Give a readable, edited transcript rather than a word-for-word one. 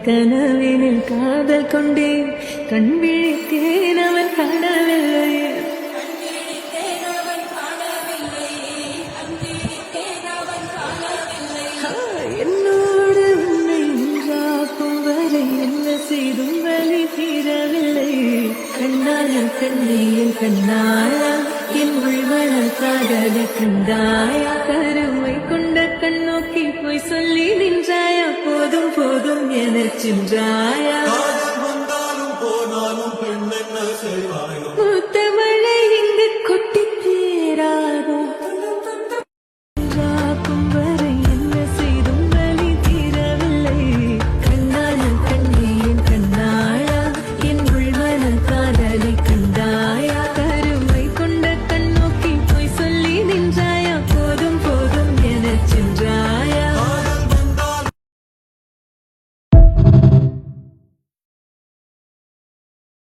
கனவினில் காதல் கொண்டேன் கண் விழித்தேன் அவன் காணவில்லையே என்னோடு உன்னை ஒன்றாக்கும் வரை என்ன செய்தும் வழி தீரவில்லை கண்ணாய கண்ணியின் கண்ணாயா என் உள்வளர் காதலை கண்டாயா கருமை கொண்ட கண்ணோக்கி போய் சொல்லி நின்றாயா போதும் போதும் எனச் சென்றாயா